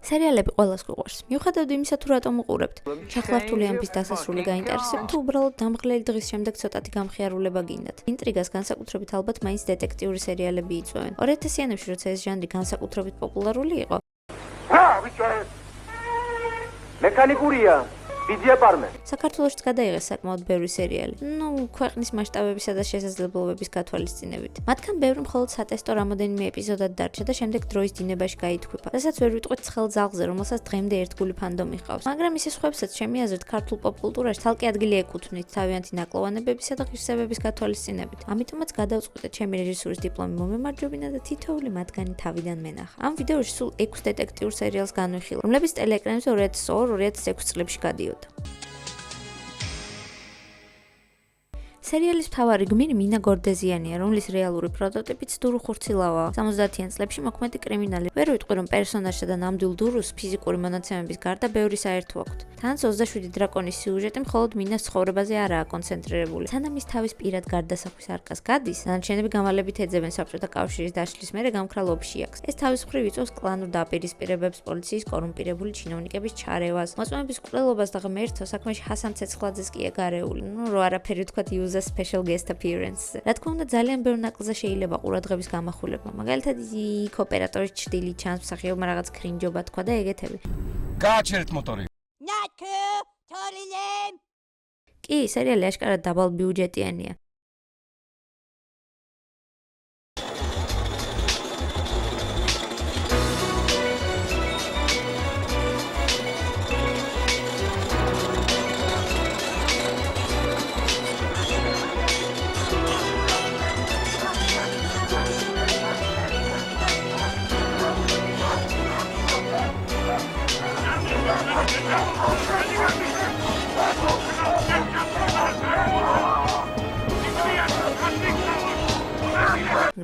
სერიალები ყველას გვიყვარს. მიუხედავად იმისა, თუ რატომ უყურებთ. ჩახლართული ამბის დასასრული გაინტერესებთ, თუ უბრალოდ დამღლელი დღის შემდეგ ცოტათი გამხიარულება გინდათ. ინტრიგას განსაკუთრებით ალბათ მაინც დეტექტიური სერიალები იწვევენ. 2000-იანებში, როცა ეს ჟანრი განსაკუთრებით პოპულარული იყო, მექანიკურია ბიძია პარმე. საქართველოშიც გადაიღეს საკმაოდ ბევრი სერიალი. ქვეყნის მასშტაბებისა და შესაძლებლობების გათვალისწინებით. მათგან ბევრი მხოლოდ სატესტო რამოდენიმე ეპიზოდად დარჩა და შემდეგ დროის დინებაში გაითქვიფა. რასაც ვერ ვიტყვით ცხელ ძაღლზე, რომელსაც დღემდე ერთგული ფანდომი ჰყავს. მაგრამ ისე სხვებსაც ჩემი აზრით ქართულ პოპ კულტურაში თალკი ადგილი ეკუთვნით თავიანთი ნაკლოვანებებისა და ღირსებების გათვალისწინებით. ამიტომაც გადავწყვიტე ჩემი რეჟისურის დიპლომი მომემარჯვებინა და თითოეული მათგანი თავიდან მენახა. ამ ვიდეოში სულ 6 დეტექტიურ სერიალს განვიხილავ, რომლებიც ტელეეკრანებზე 2002-2006 წლებში გადიოდა. სერიალის მთავარი გმირი მინა გორდეზიანია, რომლის რეალური პროტოტიპიც დურუ ხურცილავაა. 70-იან წლებში მოქმედი კრიმინალი. ვერ ვიტყვი, რომ პერსონაჟსა და ნამდვილ დურუს ფიზიკური მონაცემების გარდა ბევრი საერთო აქვთ. თანაც 27 დრაკონის სიუჟეტი მხოლოდ მინას ცხოვრებაზე არაა კონცენტრირებული. სანამ ის თავის პირად გარდასახვის არკას გადის, დანარჩენები გამალებით ეძებენ საბჭოთა კავშირის დაშლის მერე გამქრალ ოფშიაკს. ეს თავის მხრივ იწვევს კლანურ დაპირისპირებებს, პოლიციის კორუმპირებული ჩინოვნიკების ჩარევას, მოწმეების მკვლელობას და ღმერთო საქმეში ჰასან ცეცხლაძეს კი ეგარეული. რო არაფერი ვთქვათ special guest appearance. რა თქმა უნდა, ძალიან ბევრ ნაკლზე შეიძლება ყურადღების გამახვილება. მაგალითად, იქ ოპერატორის ჩრდილი ჩანს, მსახიობმა რაღაც კრინჯობა თქვა და ეგეთები. გააჩერეთ მოტორი. კი, სერიალი აშკარად დაბალ ბიუჯეტიანია.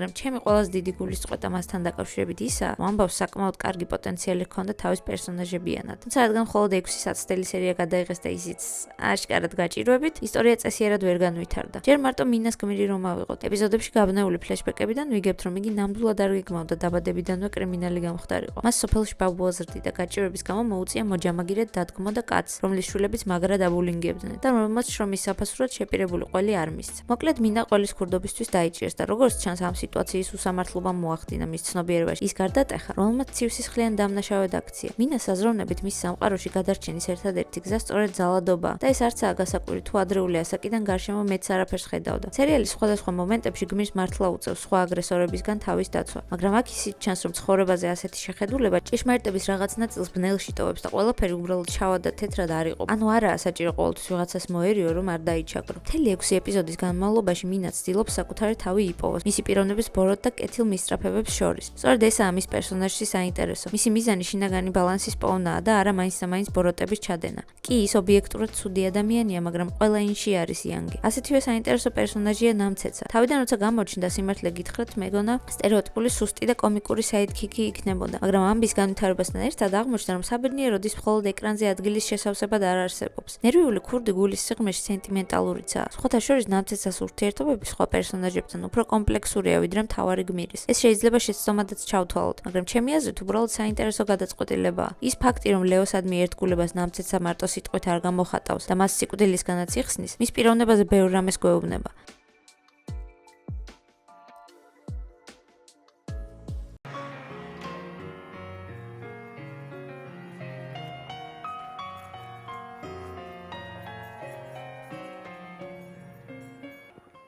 მაგრამ ჩემი ყველაზე დიდი გულისწყობა მასთან დაკავშირებით ისაა, რომ ამბავს საკმაოდ კარგი პოტენციალი ჰქონდა თავის პერსონაჟებიანად. თუმცა რადგან მხოლოდ 6 საცდელი სერია გადაიღეს და ისიც აშკარად გაჭირვებით, ისტორია წესიერად ვერ განვითარდა. ჯერ მარტო მინას გმირი რომ ავიღოთ. ეპიზოდებში გაბნეული ფლეშბეკებიდან ვიგებთ, რომ იგი ნამდვილად არ გეგმავდა დაბადებიდანვე კრიმინალი გამხდარიყო. მას სოფელში ბაბუა ზრდი და გაჭირვების გამო მოუწია მოჯამაგირედ დადგმო და კაცს, რომლის შვილებიც მაგრად აბულინგებდნენ და რომელმაც შრომის საფასურად შეპირებული ყველი არ მისცა. მოკლედ მინა ყველის ქურდობისთვის დაიჭირეს და როგორც ჩანს ამ სიტუაციის უსამართლობამ მოახდინა მის ცნობიერებაში. ის გარდატეხა, რომელმაც ცივსისხლიან დამნაშავედ აქცია. მინას აზროვნებით მის სამყაროში გადარჩენის ერთადერთი გზა სწორედ ძალადობაა და ეს არცაა გასაკვირი თუ ადრეული ასაკიდან გარშემო მეც არაფერს ხედავდა. სერიალის სხვადასხვა მომენტებში გმირს მართლა უწევს სხვა აგრესორებისგან თავის დაცვა, მაგრამ აქ ისიც ჩანს, რომ ცხოვრებაზე ასეთი შეხედულება ჭეშმარიტების რაღაც ნაწილს ბნელში ტოვებს და ყველაფერი უბრალოდ შავად და თეთრად არ იყო. ანუ არაა საჭირო ყოველთვის ვიღაცას მოერიო, რომ არ დაიჩაგრო. მთელი 6 ეპიზოდის განმავლობაში მინა ცდილობს საკუთარი თავი იპოვოს მისი პიროვნების ბოროტ და კეთილ მისწრაფებებს შორის. სწორედ ესაა მის პერსონაჟში საინტერესო. მისი მიზანი შინაგანი ბალანსის პოვნაა და არა მაინც და მაინც ბოროტების ჩადენა. კი, ის ობიექტურად ცუდი ადამიანია, მაგრამ ყველა ინში არის იანგი. ასეთივე საინტერესო პერსონაჟია ნამცეცა. თავიდან როცა გამოჩნდა, სიმართლე გითხრათ, მეგონა სტერეოტიპული სუსტი და კომიკური საიდკიკი იქნებოდა. მაგრამ ამბის განვითარებასთან ერთად აღმოჩნდა, რომ საბედნიეროდის მხოლოდ ეკრანზე ადგილის შესავსებად არ არსებობს. ნერვიული ქურდი გულის სიღრმეში სენტიმენტალურიცაა. სხვათა შორის ნამცეცას ურთიერთობები სხვა პერსონაჟებთან უფრო კომპლექსურია, ვიდრე მთავარი გმირის. ეს შეიძლება შეცდომადაც ჩავთვალოთ, მაგრამ ჩემი აზრით უბრალოდ საინტერესო გადაწყვეტილებაა. ის ფაქტი, რომ ლეოსადმი ერთგულებას ნამცეცა მარტო სიტყვით არ გამოხატავს და მას სიკვდილისგანაც იხსნის, მის პიროვნებაზე ბევრ რამეს გვეუბნება.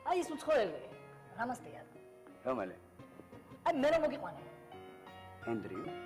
აი ეს უცხოელი, რამასტია. რომელი? აი მე რომ მოგიყვანე. ენდრიუ.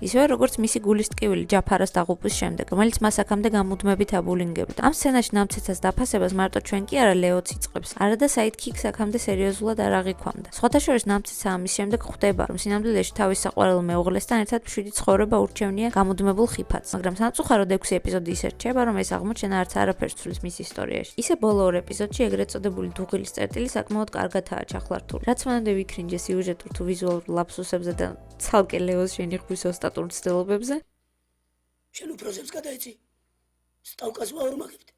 ისევე როგორც მისი გულის ტკივილი ჯაფარას დაღუპვის შემდეგ, რომელიც მას აქამდე გამუდმებით აბულინგებდა. ამ სცენაში ნამცეცას დაფასებას მარტო ჩვენ კი არა ლეოც იწყებს, არა და საიდკიკს აქამდე სერიოზულად არ აღიქვამდა. სხვათა შორის ნამცეცა ამის შემდეგ ხვდება, რომ სინამდვილეში თავის საყვარელ მეუღლესთან ერთად მშვიდი ცხოვრება ურჩევნია გამუდმებულ ხიფათს, მაგრამ სამწუხაროდ 6 ეპიზოდი ისე რჩება, რომ ეს აღმოჩენა არც არაფერს ცვლის მის ისტორიაში. ისე ბოლო 2 ეპიზოდში ეგრეთ წოდებული დუღილის წერტილი საკმაოდ კარგადაა ჩახლართული. რაც მანამდე ვიქრინჯე სიუჟეტურ თუ ვიზუალურ ლაფსუსებზე და ცალკე ლეოს შენიღბვის ოსტატურ ცდილობებზე, შენ უბრალოდ გადაეცი. სტავკას ვაორმაგებთ.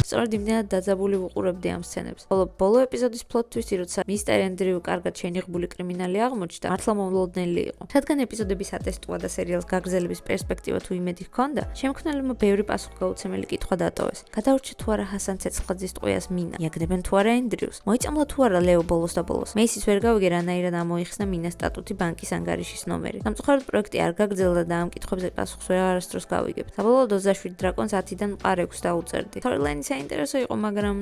სწორედ იმდენად დაძაბული ვუყურებდი ამ სცენებს. ხოლო ბოლო ეპიზოდის პლოტ twist-ი, როცა მისტერ ენდრიუ კარგად შენიღბული კრიმინალი აღმოჩნდა, მართლა მომლოდნელი იყო. რადგან ეპიზოდების ატესტვა და სერიალს გაგრძელების პერსპექტივა თუ იმედი ჰქონდა, შემქმნელებმა ბევრი პასუხგაუცემელი კითხვა დატოვეს. გადაურჩა თუ არა ჰასან ცეცხლაძის ტყვიას მინა, იაგდებენ თუ არა ენდრიუს, მოიწამლა თუ არა ლეო ბოლოს და ბოლოს. მეისის ვერ გავიგე რანაირად ამოიხსნა მინა სტატუტი ბანკის ანგარიშის ნომერი. სამწუხაროდ პროექტი არ გაგრძელდა და ამ კითხვებზე პასუხს ვერ არასდროს გავიგებთ. საბოლოოდ 27 დრაკონს 10-დან მყარ 6 დაუწერდი. სტორილაინი საინტერესო იყო, მაგრამ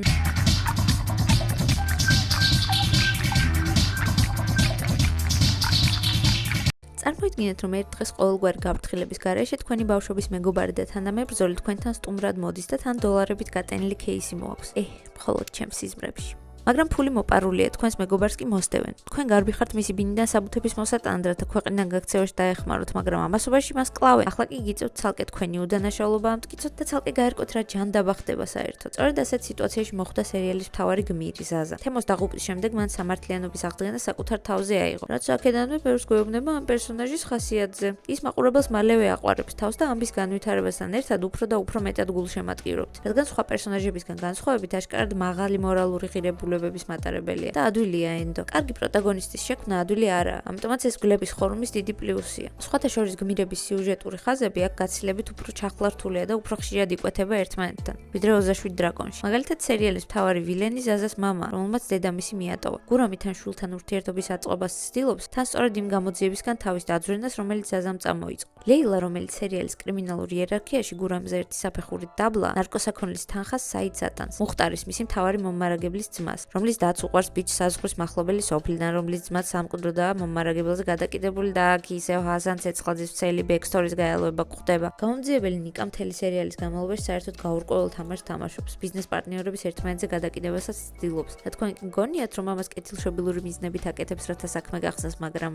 წარმოიდგინეთ, რომ ერთ დღეს ყოველგვარი გაფრთხილების გარეშე თქვენი ბავშვობის მეგობარი და თანამებრძოლი თქვენთან სტუმრად მოდის და თან დოლარებით გატენილი кейსი მოაქვს. მხოლოდ ჩემს სიზმრებში. მაგრამ ფული მოპარულია, თქვენს მეგობარს კი მოსდევენ. თქვენ გარბიხართ მისი ბინიდან საბუთების მოსატანად, რათა ქვეყნიდან გაქცევაში დაეხმაროთ, მაგრამ ამასობაში მას კლავენ. ახლა კი გიწევთ ცალკე თქვენი უდანაშაულობა ამტკიცოთ და ცალკე გაერკვეთ რა ჯანდაბა ხდება საერთოდ. სწორედ ასეთ სიტუაციაში მოხვდა სერიალის მთავარი გმირი ზაზა. თემოს დაღუპვის შემდეგ მან სამართლიანობის აღდგენა საკუთარ თავზე აიღო. რაც აქედანვე ბევრს გვეუბნება ამ პერსონაჟის ხასიათზე. ის მაყურებელს მალევე აყვარებს თავს და ამის განვითარებასთან ერთად უფრო და უფრო მეტად გულშემატკივრობთ. რადგან სხვა პერსონაჟებისგან განსხვავებით აშკარად მაღალი მორალური ღირებულება მატარებელია და ადვილია ენდო. კარგი პროტაგონისტის შექმნა ადვილი არაა, ამიტომაც ეს გლების ხორუმის დიდი პლუსია. სხვათა შორის გმირების სიუჟეტური ხაზები აქ გაცილებით უფრო ჩახლართულია და უფრო ხშირად იკვეთება ერთმანეთთან, ვიდრე 27 დრაკონში. მაგალითად, სერიალის მთავარი ვილენი ზაზას მამა, რომელმაც დედამისი მიატოვა. გურამი თან შვილთან ურთიერთობის აწყობას ცდილობს, თან სწორედ იმ გამოძიებისგან თავის დაძვრენას, რომელიც ზაზამ წამოიწყო. ლეილა, რომელიც სერიალის კრიმინალურ იერარქიაში გურამზე ერთი საფეხურით დაბლა, ნარკოსაქონლის თანხას საიდს ატანს. მუხტარის მისი მთავარი მომარაგებლის ძმას, რომლის დაც უყვარს ბიჭს საზღვრის მახლობელი სოფლიდან, რომლის ძმაც სამკვდროდაა მომარაგებელზე გადაკიდებული და აქ ისევ ჰასან ცეცხლაძის მთელი ბექსტორის გაელვება გვხდება. გამომძიებელი ნიკა მთელი სერიალის განმავლობაში საერთოდ გაურკვეველ თამაშს თამაშობს, ბიზნეს პარტნიორების ერთმანეთზე გადაკიდებასაც ცდილობს. და თქვენ გონიათ, რომ ამას კეთილშობილური მიზნებით აკეთებს, რათა საქმე გახსნას, მაგრამ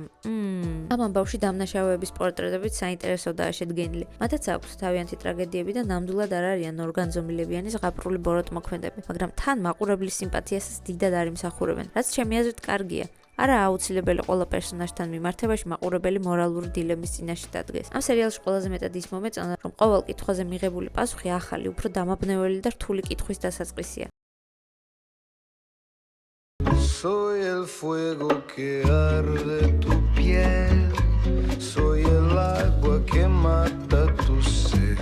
ამ ამბავში დამნაშავეების პორტრეტებით საინტერესოდაა შედგენილი. მათაც აქვს თავიანთი ტრაგედიები და ნამდვილად არ არიან ორგანზომილებიანი ზღაპრული ბოროტმოქმედები, მაგრამ თან მაყურებლის სიმპათიასაც დიდად არ იმსახურებენ, რაც ჩემი აზრით კარგია. არა აუცილებელი ყველა პერსონაჟთან მიმართებაში მაყურებელი მორალური დილემის წინაშე დადგეს. ამ სერიალში ყველაზე მეტად ის მომეწონა, რომ ყოველ კითხვაზე მიღებული პასუხი ახალი, უფრო დამაბნეველი და რთული კითხვის დასაწყისია. Soy el fuego que arde tu piel, soy el agua que mata tu sed,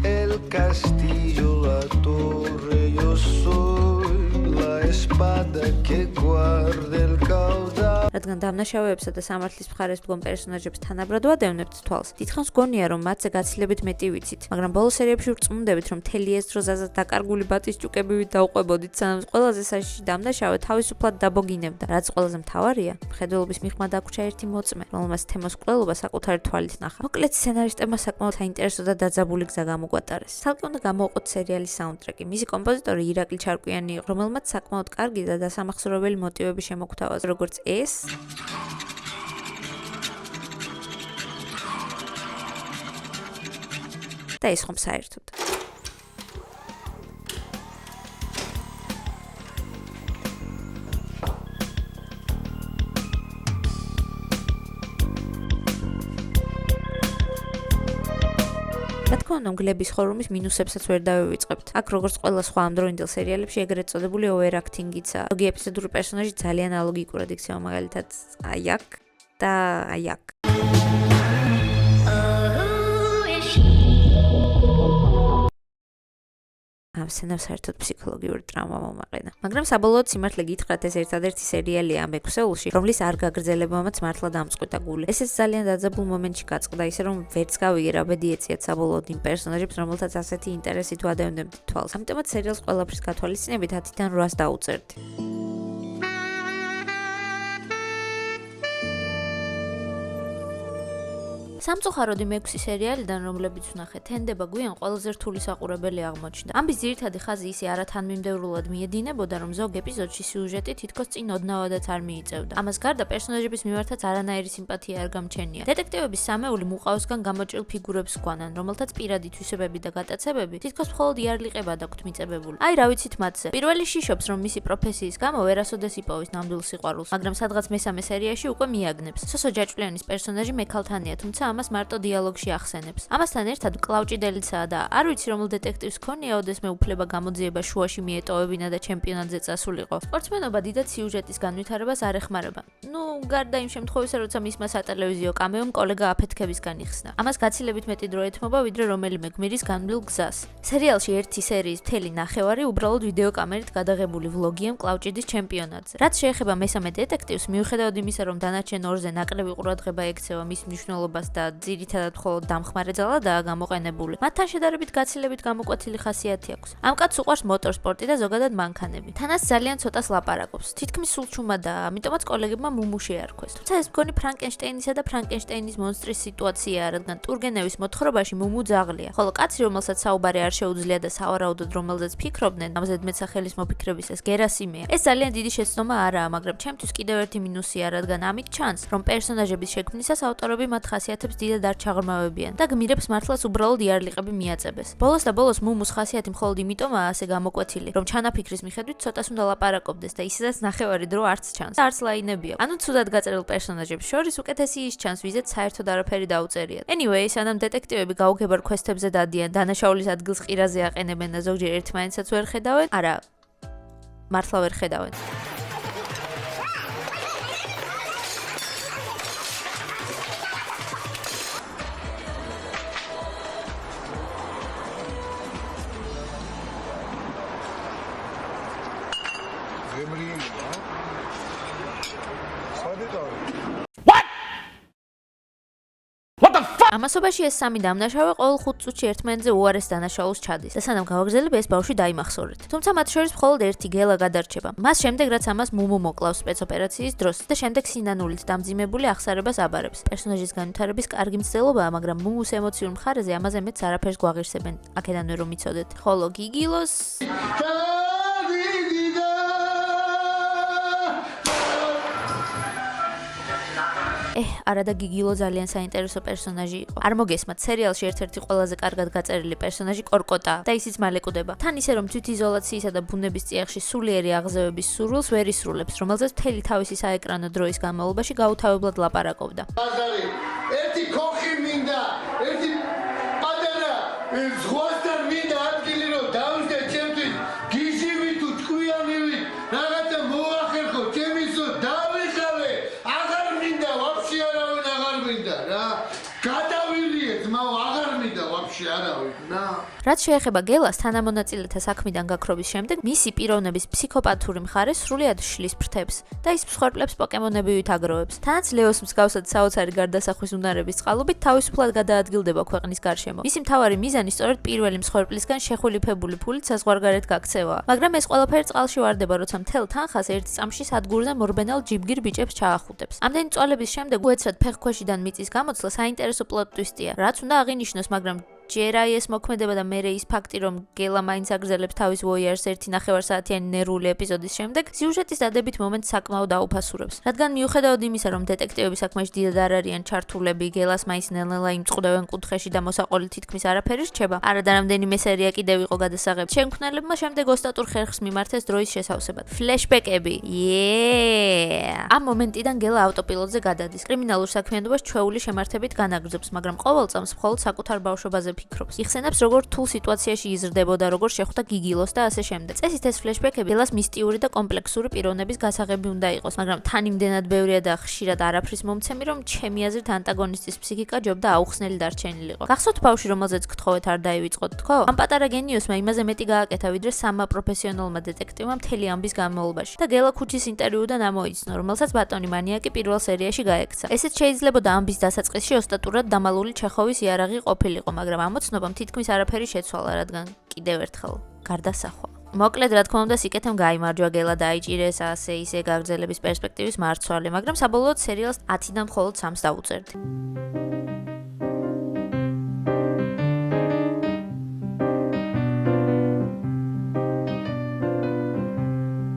el castillo, la torre, yo soy la espada que guarda el caudal. რადგან დამნაშავეებსა და სამართლის მხარეს მდგომ პერსონაჟებს თანაბრად ვადევნებთ თვალს, დიდხანს გონია, რომ მათზე გაცილებით მეტი ვიცით, მაგრამ ბოლო სერიებში ვრწმუნდებით, რომ მთელი ეს დრო ზაზად დაკარგული ბატის ჭუკებივით დაუყვებოდით, სანამ ყველაზე საშიში დამნაშავე თავისუფლად დაბოგინებდა. რაც ყველაზე მთავარია, მხედველობის მიღმა დაგვრჩა ერთი მოწმე, რომელმაც თემოს კვლელობა საკუთარი თვალით ნახა. მოკლედ, სცენარისტებმა საკმაოდ საინტერესო და დაძაბული გზა გამოგვატარეს. ცალკე უნდა გამოვყოთ სერიალის საუნდტრეკი. მისი კომპოზიტორი ირაკლი ჩარკვიანი იყო, რომელმაც საკმაოდ კარგი და დასამახსოვრებელი მოტივები შემოგთავაზა, როგორც ეს და ეს ხომ საერთოდ. რა თქმა უნდა, გლების ხორუმის მინუსებსაც ვერ დავივიწყებთ. აქ როგორც ყველა სხვა ამდროინდელ სერიალებში ეგრეთ წოდებული ოვერაქტინგიცაა. ზოგი ეპიზოდური პერსონაჟი ძალიან ალოგიკურად იქცევა, მაგალითად, აი აქ და აი აქ. ამ სცენას საერთოდ ფსიქოლოგიური ტრაუმა მომაყენა. მაგრამ საბოლოოდ სიმართლე გითხრათ, ეს ერთადერთი სერიალია ამ 6 ეულში, რომლის არ გაგრძელებამაც მართლა დამწყვიტა გული. ესეც ძალიან დაძაბულ მომენტში გაწყდა, ისე რომ ვერც გავიგე რა ბედი ეციათ საბოლოოდ იმ პერსონაჟებს, რომელთაც ასეთი ინტერესით ვადევნებდით თვალს. ამიტომაც სერიალს ყველაფრის გათვალისწინებით 10-დან 8-ს დაუწერდი. სამწუხაროდ იმ 6 სერიალიდან, რომლებიც ვნახეთ, თენდება გვიან ყველაზე რთული საყურებელი აღმოჩნდა. ამის ძირითადი ხაზი ისე არათანმიმდევრულად მიედინებოდა, რომ ზოგ ეპიზოდში სიუჟეტი თითქოს წინ ოდნავადაც არ მიიწევდა. ამას გარდა პერსონაჟების მიმართაც არანაირი სიმპათია არ გამჩენია. დეტექტივების სამეული მუყავსგან გამოჭრილ ფიგურებს გვანან, რომელთაც პირადი თვისებები და გატაცებები თითქოს მხოლოდ იარლიყება დაგვთ მიწებებული. აი რა ვიცით მათზე. პირველი შიშობს, რომ მისი პროფესიის გამო ვერასოდეს იპოვის ნამდვილ სიყვარულს, მაგრამ სადღაც მესამე სერიაში უკვე მიაგნებს. სოსო ჯაჭვლიანის პერსონაჟი მექალთანია, თუმცა ამას მარტო დიალოგში ახსენებს. ამასთან ერთად კლავჭიდელიცაა და არ ვიცი რომელ დეტექტივს ქონია ოდესმე უფლება გამოძიება შუაში მიეტოვებინა და ჩემპიონატზე წასულიყო. სპორტსმენობა დიდად სიუჟეტის განვითარებას არ ეხმარება. გარდა იმ შემთხვევისა, როცა მისმა სატელევიზიო კამეომ კოლეგა აფეთქებისგან იხსნა. ამას გაცილებით მეტი დრო ეთმობა, ვიდრე რომელიმე გმირის განვლილ გზას. სერიალში ერთი სერიის მთელი ნახევარი უბრალოდ ვიდეო კამერით გადაღებული ვლოგია კლავჭიდის ჩემპიონატზე. რაც შეეხება მესამე დეტექტივს, მიუხედავად იმისა, რომ დანარჩენ ორზე ნაკლები ყურადღება ექცევა მის მნიშვნელობას და ძირითადად მხოლოდ დამხმარე ძალადაა გამოყენებული, მათთან შედარებით გაცილებით გამოკვეთილი ხასიათი აქვს. ამ კაცს უყვარს მოტორსპორტი და ზოგადად მანქანები. თანაც ძალიან ცოტას ლაპარაკობს. თითქმის სულ ჩუმადაა, ამიტომაც კოლეგებმა მუმუ შეარქვეს. თუმცა ეს მგონი ფრანკენშტეინისა და ფრანკენშტეინის მონსტრის სიტუაციაა, რადგან ტურგენევის მოთხრობაში მუმუ ძაღლია, ხოლო კაცი, რომელსაც საუბარი არ შეუძლია და სავარაუდოდ რომელზეც ფიქრობდნენ, ამ ზედმეტსახელის მოფიქრებისას გერასიმეა. ეს ძალიან დიდი შეცდომა არაა, მაგრამ ჩემთვის კიდევ ერთი მინუსია, რადგან ამით ჩანს, რომ პერსონაჟების შექმნისას ავტორები მათ ხასიათებს დიდად არ ჩაღრმავებიან და გმირებს მართლაც უბრალოდ იარლიყები მიაწებეს. ბოლოს და ბოლოს მუმუს ხასიათი მხოლოდ იმიტომაა ასე გამოკვეთილი, რომ ჩანაფიქრის მიხედვით ცოტას უნდა ლაპარაკობდეს და ისედაც ნახევარი დრო არც ჩანს. არც ლაინებია. ანუ ცუდად გაწერილ პერსონაჟებს შორის უკეთესი ის ჩანს, ვიზეთ საერთოდ არაფერი დაუწერიათ. Anyway, სანამ დეტექტივები გაუგებარ კვესტებზე დადიან, დანაშაულის ადგილს ყირაზე აყენებენ და ზოგჯერ ერთმანეთსაც ვერ ხედავენ, არა, მართლა ვერ ხედავენ. ამასობაში ეს სამი დამნაშავე ყოველ 5 წუთში ერთმანეთზე უარეს დანაშაულს ჩადის და სანამ გავაგრძელებ ეს ბავშვი დაიმახსოვრეთ. თუმცა მათ შორის მხოლოდ ერთი გელა გადარჩება. მას შემდეგ რაც ამას მუმუ მოკლავს სპეცოპერაციის დროს და შემდეგ სინანულით დამძიმებული აღსარებას აბარებს. პერსონაჟის განვითარების კარგი მცდელობაა, მაგრამ მუმუს ემოციურ მხარეზე ამაზე მეც არაფერს გვაღირსებენ. აქედანვე რომ იცოდეთ. ხოლო გიგილოს არა და გიგილო ძალიან საინტერესო პერსონაჟი იყო. არ მოგესმათ, სერიალში ერთ-ერთი ყველაზე კარგად გაწერილი პერსონაჟი კორკოტა და ისიც მალეკუდება. თან ისე რომ თვითიზოლაციისა და ბუნების წიაღში სულიერი აღზევების სურვილს ვერ ისრულებს, რომელზეც მთელი თავისი საეკრანო დროის განმავლობაში გაუთავებლად ლაპარაკობდა. ერთი ქოხი მინდა, ერთი პატარა ზღვასთან მინდა ადგილი რომ დავისდე ჩემთვის გიჟივი თუ ჭკვიანივი რაღაცა მოახერხო ჩემისო დავიხავე აღარ მინდა ვაფშე არავინ აღარ მინდა რა გადავილიეთ მაო აღარ მინდა ვაფშე არავინ რა რაც შეეხება გელას თანამონაწილეთა საქმიდან გაქრობის შემდეგ მისი პიროვნების ფსიქოპათური მხარე სრულიად შლის ფრთებს და ის მსხვერპლებს პოკემონებივით აგროვებს. თანაც ლეოს მსგავსად საოცარი გარდასახვის უნარების წყალობით თავისუფლად გადაადგილდება ქვეყნის გარშემო. მისი მთავარი მიზანი სწორედ პირველი მსხვერპლისგან შეხულიფებული ფულით საზღვარგარეთ გაქცევაა. მაგრამ ეს ყველაფერი წყალში ვარდება, როცა მთელ თანხას ერთ წამში სადგურზე მორბენალ ჯიბგირ ბიჭებს ჩაახუტებს. ამდენი წვალების შემდეგ უეცრად ფეხქვეშიდან მიწის გამოცვლა საინტერესო პლოტ ტვისტია, რაც უნდა აღინიშნოს, მაგრამ ჯერ აი ეს მოქმედება და მერე ის ფაქტი, რომ გელა მაინც აგრძელებს თავის ვოიარს 1.5 საათიანი ნერვული ეპიზოდის შემდეგ, სიუჟეტის დადებით მომენტს საკმაოდ აუფასურებს. რადგან მიუხედავად იმისა, რომ დეტექტივების საქმეში დიდად არ არიან ჩართულები, გელას მაინც ნელ-ნელა იმწყდევენ კუთხეში და მოსაყოლი თითქმის არაფერი რჩება. არა და რამდენიმე სერია კიდევ იყო გადასაღები. შემქმნელებმა შემდეგ ოსტატურ ხერხს მიმართეს დროის შესავსებად. ფლეშბეკები. ამ მომენტიდან გელა ავტოპილოტზე გადადის. კრიმინალურ საქმიანობას ჩვეული შემართებით განაგრძობს, მაგრამ ყოველ წამს მხოლოდ საკუთარ ბავშვობაზე ფიქრობს. იხსენებს როგორ რთულ სიტუაციაში იზრდებოდა, როგორ შეხვდა გიგილოს და ასე შემდეგ. წესით ეს ფლეშბეკები გელას მისტიური და კომპლექსური პიროვნების გასაღები უნდა იყოს, მაგრამ თან იმდენად ბევრია და ხშირად არაფრის მომცემი, რომ ჩემი აზრით ანტაგონისტის ფსიქიკა ჯობდა აუხსნელი დარჩენილიყო. გახსოვთ ბავშვი, რომელზეც გთხოვეთ არ დაივიწყოთ, თქო? ამ პატარა გენიოსმა იმაზე მეტი გააკეთა, ვიდრე სამმა პროფესიონალმა დეტექტივმა მთელი ამბის განმავლობაში. და გელა ქუჩის ინტერვიუდან ამოიცნო, რომელსაც ბატონი მანიაკი პირველ სერიაში გაექცა. ესეც შეიძლებოდა ამბის დასაწყისში ოსტატურად დამალული ჩეხოვის იარაღი ყოფილიყო, მაგრამ ამოცნობამ თითქმის არაფერი შეცვალა, რადგან კიდევ ერთხელ გარდასახვა. მოკლედ, რა თქმა უნდა, სიკეთემ გაიმარჯვა გელა დაიჭირეს ასე ისე გაგრძელების პერსპექტივის მარცვალი, მაგრამ საბოლოოდ სერიალს 10-დან მხოლოდ 3-ს დაუწერდი.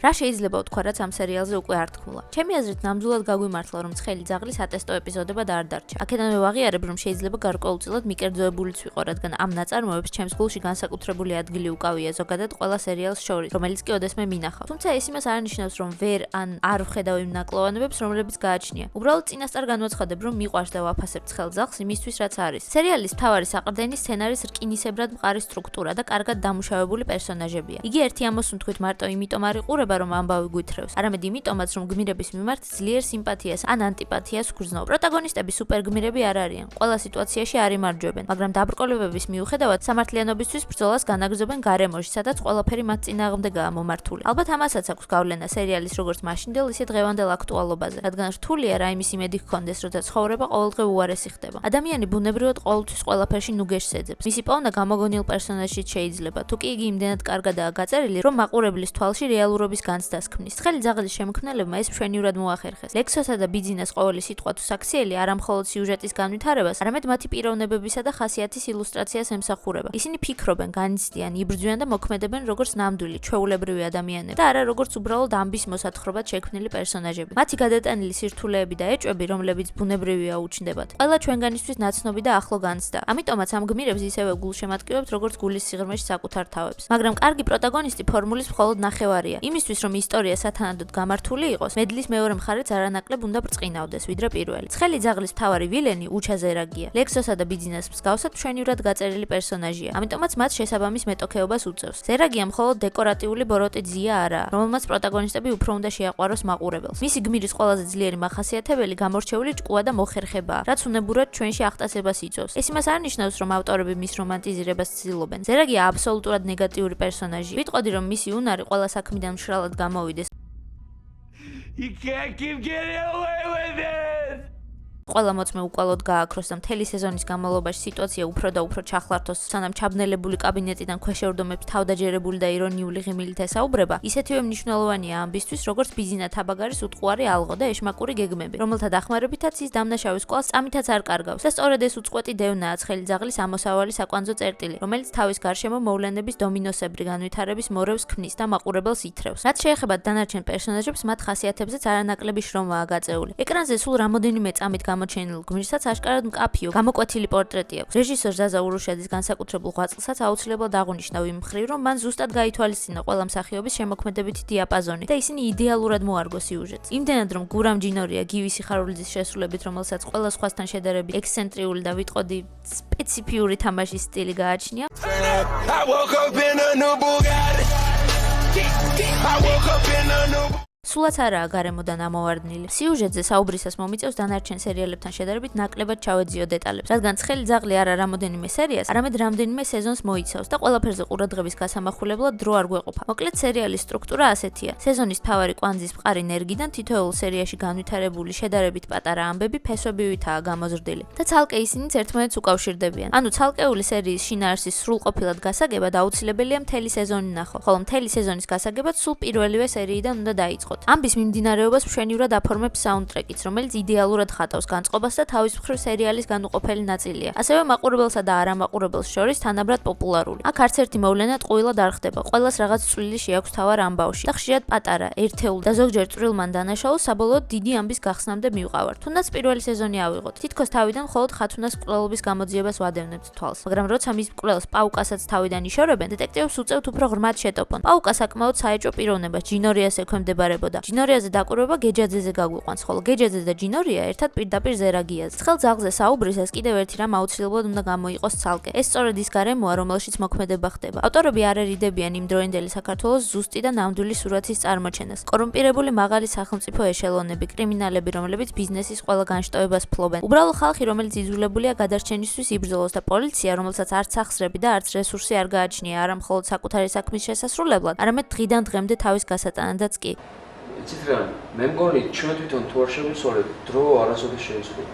რა შეიძლება ვთქვა, რაც ამ სერიალზე უკვე არ თქმულა? ჩემი აზრით, ნამდვილად გაგვიმართლა, რომ ცხელი ძაღლის ატესტო ეპიზოდებად არ დარჩა. აქედანვე ვაღიარებ, რომ შეიძლება გარკვეულწილად მიკერძოებულიც ვიყო, რადგან ამ ნაწარმოებს ჩემს გულში განსაკუთრებული ადგილი უკავია ზოგადად ყველა სერიალს შორის, რომელიც კი ოდესმე მინახავს. თუმცა ეს იმას არ ნიშნავს, რომ ვერ ან არ ვხედავ იმ ნაკლოვანებებს, რომლებიც გააჩნია. უბრალოდ წინასწარ განვაცხადებ, რომ მიყვარს და ვაფასებ ცხელ ძაღლს იმისთვის, რაც არის. სერიალის მთავარი საყრდენი სცენარის რკინისებრად მყარი სტრუქტურა და კარგად დამუშავებული პერსონაჟებია. იგი ერთი ამოსუნთქვით მარტო იმიტომ არ იყურება, რომ ამბავი გვითხრევს, არამედ იმიტომაც, რომ გმირების მიმართ ძლიერ სიმპათიას ან ანტიპათიას გრძნობს. პროტაგონისტები სუპერგმირები არ არიან, ყველა სიტუაციაში არ იმარჯვებენ, მაგრამ დაბრკოლებების მიუხედავად სამართლიანობისთვის ბრძოლას განაგრძობენ გარემოში, სადაც ყველაფერი მათ წინააღმდეგაა მომართული. ალბათ ამასაც აქვს გავლენა სერიალის როგორც მაშინდელ, ისე დღევანდელ აქტუალობაზე, რადგან რთულია რა იმის იმედი ჰქონდეს, როცა ცხოვრება ყოველდღე უარესი ხდება. ადამიანი ბუნებრივად ყოველთვის ყველაფერში ნუგეშს ეძებს. მისი პოვნა გამოგონილ პერსონაჟშიც შეიძლება, თუ კი იგი იმდენად კარგადაა გაწერილი, რომ მაყურებლის თვალში რეალურობის განცდას ქმნის. ცხელი ძაღლის შემქმნელებმა ეს მშვენივრად მოახერხეს. ლექსოსა და ბიძინას ყოველი სიტყვა თუ საქციელი არა მხოლოდ სიუჟეტის განვითარებას, არამედ მათი პიროვნებებისა და ხასიათის ილუსტრაციას ემსახურება. ისინი ფიქრობენ, განიცდიან, იბრძვიან და მოქმედებენ როგორც ნამდვილი, ჩვეულებრივი ადამიანები და არა როგორც უბრალოდ ამბის მოსათხრობად შექმნილი პერსონაჟები. მათი გადატანილი სირთულეები და ეჭვები, რომლებიც ბუნებრივია უჩნდებათ, ყველა ჩვენგანისთვის ნაცნობი და ახლო განცდა. ამიტომაც ამ გმირებს ისევე გულშემატკივებთ, როგორც გულის სიღრმეში საკუთარ თავებს. მაგრამ კარგი პროტაგონისტი ფორმულის მხოლოდ ნახევარია. იმისთვის, რომ ისტორია სათანადოდ გამართული იყოს, მედლის მეორე მხარეც არანაკლებ უნდა ბრწყინავდეს, ვიდრე პირველი. ცხელი ძაღლის მთავარი ვილენი უჩა ზერაგია. ლექსოსა და ბიძინას მსგავსად მშვენივრად გაწერილი პერსონაჟია. ამიტომაც მათ შესაბამის მეტოქეობას უწევს. ზერაგია მხოლოდ დეკორატიული ბოროტი ძია არაა, რომელმაც პროტაგონისტები უფრო უნდა შეაყვაროს მაყურებელს. მისი გმირის ყველაზე ძლიერი მახასიათებელი გამორჩეული ჭკუა და მოხერხებაა, რაც უნებურად ჩვენში აღტაცებას იწვევს. ეს იმას არ ნიშნავს, რომ ავტორები მის რომანტიზირებას ცდილობენ. ზერაგია აბსოლუტურად ნეგატიური პერსონაჟია. ვიტყოდი, რომ მისი უნარი ყველა საქმიდან მშრალად გამოვიდეს. You can't keep getting away with it! ყველა მოწმე უკვალოდ გააქროს და მთელი სეზონის განმავლობაში სიტუაცია უფრო და უფრო ჩახლართოს, სანამ ჩაბნელებული კაბინეტიდან ქვეშევრდომებს თავდაჯერებული და ირონიული ღიმილით ესაუბრება, ისეთივე მნიშვნელოვანია ამბისთვის, როგორც ბიზინა თაბაგარის უტყუარი ალღო და ეშმაკური გეგმები, რომელთა დახმარებითაც ის დამნაშავის კვალს წამითაც არ კარგავს. და სწორედ ეს უწყვეტი დევნაა ცხელი ძაღლის ამოსავალი საკვანძო წერტილი, რომელიც თავის გარშემო მოვლენების დომინოსებრი განვითარების მორევს ქმნის და მაყურებელს ითრევს. რაც შეეხება დანარჩენ პერსონაჟებს, მათ ხასიათებზეც არანაკლები შრომაა გაწეული. ეკრანზე სულ რამოდენიმე წამით გამოჩენილ გმირსაც აშკარად მკაფიო, გამოკვეთილი პორტრეტი აქვს. რეჟისორ ზაზა ურუშაძის განსაკუთრებულ ღვაწლსაც აუცილებლად აღვნიშნავ იმ მხრივ, რომ მან ზუსტად გაითვალისწინა ყველა მსახიობის შემოქმედებითი დიაპაზონი და ისინი იდეალურად მოარგო სიუჟეტს. იმდენად, რომ გურამ ჯინორია გივი სიხარულიძის შესრულებით, რომელსაც ყველა სხვასთან შედარებით ექსცენტრიული და ვიტყოდი სპეციფიური თამაშის სტილი გააჩნია. I woke up in a new Bugatti. I woke up in a new სულაც არაა გარემოდან ამოვარდნილი. სიუჟეტზე საუბრისას მომიწევს დანარჩენ სერიალებთან შედარებით ნაკლებად ჩავეძიო დეტალებს, რადგან ცხელი ძაღლი არა რამოდენიმე სერიას, არამედ რამდენიმე სეზონს მოიცავს და ყველაფერზე ყურადღების გასამახვილებლად დრო არ გვეყოფა. მოკლედ სერიალის სტრუქტურა ასეთია. სეზონის მთავარი კვანძის მყარი ნერგიდან თითოეულ სერიაში განვითარებული შედარებით პატარა ამბები ფესვებივითაა გამოზრდილი და ცალკე ისინიც ერთმანეთს უკავშირდებიან. ანუ ცალკეული სერიის შინაარსის სრულყოფილად გასაგებად აუცილებელია მთელი სეზონი ნახო, ხოლო მთელი სეზონის გასაგებად სულ პირველივე სერიიდან უნდა დაიწყოთ. ამბის მიმდინარეობას მშვენივრად აფორმებს საუნდტრეკიც, რომელიც იდეალურად ხატავს განწყობას და თავის მხრივ სერიალის განუყოფელი ნაწილია. ასევე მაყურებელსა და არამაყურებელს შორის თანაბრად პოპულარული. აქ არც ერთი მოვლენა ტყუილად არ ხდება. ყველას რაღაც წვლილი შეაქვს თავარ ამბავში და ხშირად პატარა, ერთეული და ზოგჯერ წვრილმან დანაშაულს საბოლოოდ დიდი ამბის გახსნამდე მივყავართ. თუნდაც პირველი სეზონი ავიღოთ. თითქოს თავიდან მხოლოდ ხათუნას მკვლელობის გამოძიებას ვადევნებთ თვალს. მაგრამ როცა მის მკვლელს პაუკასაც თავიდან იშორებენ, დეტექტივს უწევთ უფრო ღრმად შეტოპონ. პაუკა საკმაოდ საეჭვო პიროვნებას ჯინორიას ექვემდებარებოდა. ჯინორიაზე დაკვირვება გეჯაძეზე გაგვიყვანს, ხოლო გეჯაძე და ჯინორია ერთად პირდაპირ ზერაგიაზე. ცხელ ძაღლზე საუბრისას კიდევ ერთი რამ აუცილებლად უნდა გამოიყოს ცალკე. ეს სწორედ ის გარემოა, რომელშიც მოქმედება ხდება. ავტორები არ ერიდებიან იმ დროინდელი საქართველოს ზუსტი და ნამდვილი სურათის წარმოჩენას. კორუმპირებული მაღალი სახელმწიფო ეშელონები, კრიმინალები, რომლებიც ბიზნესის ყველა განშტოებას ფლობენ. უბრალო ხალხი, რომელიც იძულებულია გადარჩენისთვის იბრძოლოს და პოლიცია, რომელსაც არც სახსრები და არც რესურსი არ გააჩნია არა მხოლოდ საკუთარი საქმის შესასრულებლად, არამედ დღიდან დღემდე თავის გასატანადაც კი. იცით რა, მე მგონი ჩვენ თვითონ თუ არ შევიცვალეთ, დრო არასოდეს შეიცვალა.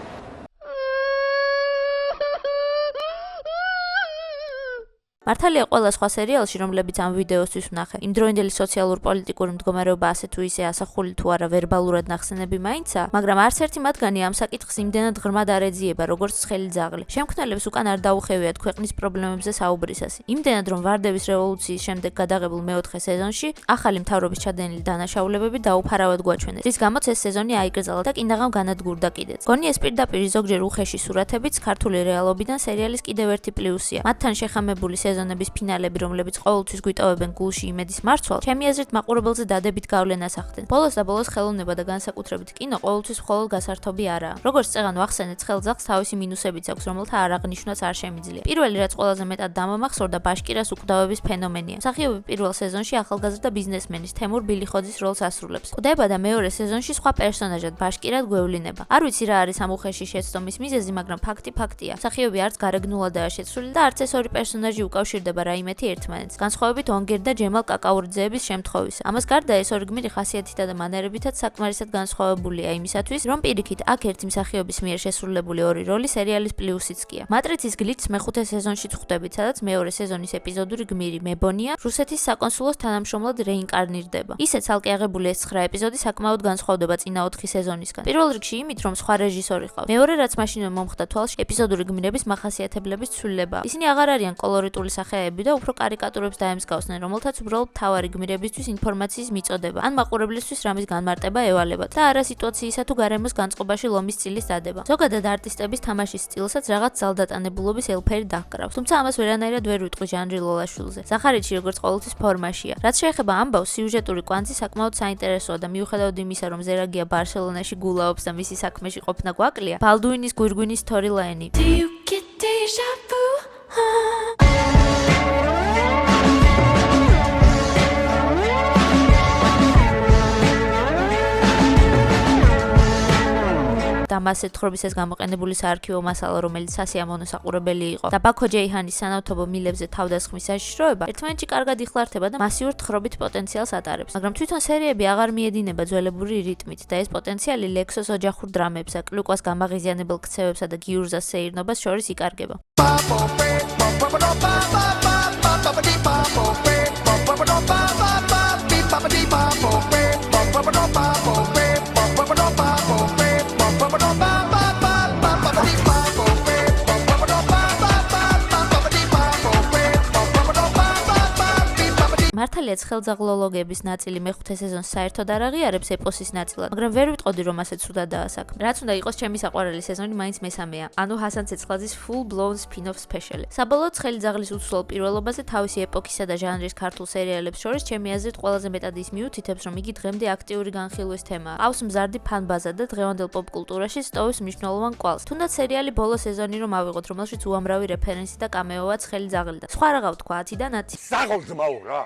მართალია ყველა სხვა სერიალში, რომლებიც ამ ვიდეოსთვის ვნახე, იმდროინდელი სოციალურ-პოლიტიკური მდგომარეობა ასე თუ ისე ასახული თუ არა ვერბალურად ნახსენები მაინცა, მაგრამ არც ერთი მათგანი ამ საკითხს იმდენად ღრმად არ ეძიება, როგორც ცხელი ძაღლი. შემქმნელებს უკან არ დაუხევიათ ქვეყნის პრობლემებზე საუბრისას. იმდენად რომ ვარდების რევოლუციის შემდეგ გადაღებულ მეოთხე სეზონში ახალი მთავრობის ჩადენილი დანაშაულებები დაუფარავად გვაჩვენეს, რის გამოც ეს სეზონი აიკრძალა და კიდაღამ განადგურდა კიდეც. გონი ეს პირდაპირ ზოგჯერ უხეში სურათებიც ქართული რეალობიდან სერიალის კიდევ ერთი პლუსია. მათთან შეხამებული სეზონების ფინალები, რომლებიც ყოველთვის გვიტოვებენ გულში იმედის მარცვალ, ჩემი აზრით მაყურებელზე დადებით გავლენას ახდენს. ბოლოს და ბოლოს ხელოვნება და განსაკუთრებით კინო ყოველთვის მხოლოდ გასართობი არაა. როგორც წეღან ვახსენეთ, ცხელ ძაღლს თავისი მინუსებიც აქვს, რომელთა არაღნიშნვაც არ შემიძლია. პირველი რაც ყველაზე მეტად დამამახსოვრდა ბაშკირას უკვდავების ფენომენია. მსახიობი პირველ სეზონში ახალგაზრდა ბიზნესმენის თემურ ბილიხოძის როლს ასრულებს. ხვდება და მეორე სეზონში სხვა პერსონაჟად ბაშკირად გვევლინება. არ ვიცი რა არის ამ უხეში შეცდომის მიზეზი, მაგრამ ფაქტი ფაქტია. მსახიობი არც გარეგნულადაა შეცვლილი და არც ეს ორი პერსონაჟი უკავშირდება რაიმეთი ერთმანეთს. განსხვავებით ონგერ და ჯემალ კაკაურიძეების შემთხვევისა. ამას გარდა ეს ორი გმირი ხასიათითა და მანერებითაც საკმარისად განსხვავებულია იმისათვის, რომ პირიქით აქ ერთი მსახიობის მიერ შესრულებული ორი როლი სერიალის პლუსიც გია. მატრიცის გლითს მეხუთე სეზონშიც ხვდებით, სადაც მეორე სეზონის ეპიზოდური გმირი მებონია რუსეთის საკონსულოს თანამშრომლად რეინკარნირდება. ისე ცალკე აღებული ეს 9 ეპიზოდი საკმაოდ განსხვავდება წინა 4 სეზონისგან. პირველ რიგში იმით, რომ სხვა რეჟისორი ყავს. მეორე რაც მაშინვე მომხდა თვალში ეპიზოდური გმირების მახასიათებლების ცვლილება. ისინი აღარ არიან კოლორიტული სახეები და უფრო კარიკატურებს დაემსგავსნენ, რომელთაც უბრალოდ მთავარი გმირებისთვის ინფორმაციის მიწოდება, ან მაყურებლისთვის რამის განმარტება ევალებათ და არა სიტუაციისა თუ გარემოს განწყობაში ლომის წილის დადება. ზოგადად არტისტების თამაშის სტილსაც რაღაც ძალდატანებულობის ელფერი დაჰკრავს, თუმცა ამას ვერანაირად ვერ ვიტყვი ჟანრი ლოლაშვილზე. ზახარიჩი როგორც ყოველთვის ფორმაშია. რაც შეეხება ამბავს, სიუჟეტური კვანძი საკმაოდ საინტერესოა და მიუხედავად იმისა, რომ ზერაგია ბარსელონაში გულაობს და მისი საქმეში ყოფნა გვაკლია, ბალდუინის გვირგვინის სტორილაინი. და მასე თხრობის ეს გამოყენებული საარქივო მასალა, რომელიც სასიამოვნო საყურებელი იყო და ბაქო ჯეიჰანის სანავთობო მილებზე თავდასხმის საშიშროება, ერთმანეთში კარგად იხლართება და მასიურ თხრობით პოტენციალს ატარებს. მაგრამ თვითონ სერიები აღარ მიედინება ძველებური რიტმით და ეს პოტენციალი ლექსოს ოჯახურ დრამებსა, კლუკვას გამაღიზიანებელ ქცევებსა და გიურზას სეირნობას შორის იკარგება. მართალია ცხელძაღლოლოგების ნაწილი მეხუთე სეზონს საერთოდ არ აღიარებს ეპოსის ნაწილად, მაგრამ ვერ ვიტყოდი რომ ასე ცუდადაა საქმე. რაც უნდა იყოს ჩემი საყვარელი სეზონი მაინც მესამეა, ანუ ჰასან ცეცხლაძის full blown spin-off special. საბოლოოდ ცხელი ძაღლის უცვლელ პირველობაზე თავისი ეპოქისა და ჟანრის ქართულ სერიალებს შორის ჩემი აზრით ყველაზე მეტად ის მიუთითებს, რომ იგი დღემდე აქტიური განხილვის თემაა. ყავს მზარდი ფან-ბაზა და დღევანდელ პოპ-კულტურაში სტოვის მნიშვნელოვან კვალს. თუნდაც სერიალი ბოლო სეზონი რომ ავიღოთ, რომელშიც უამრავი რეფერენსი და კამეოა ცხელი ძაღლიდან. სხვა რა გავთქვა 10-დან 10. საღოლთმაო რა.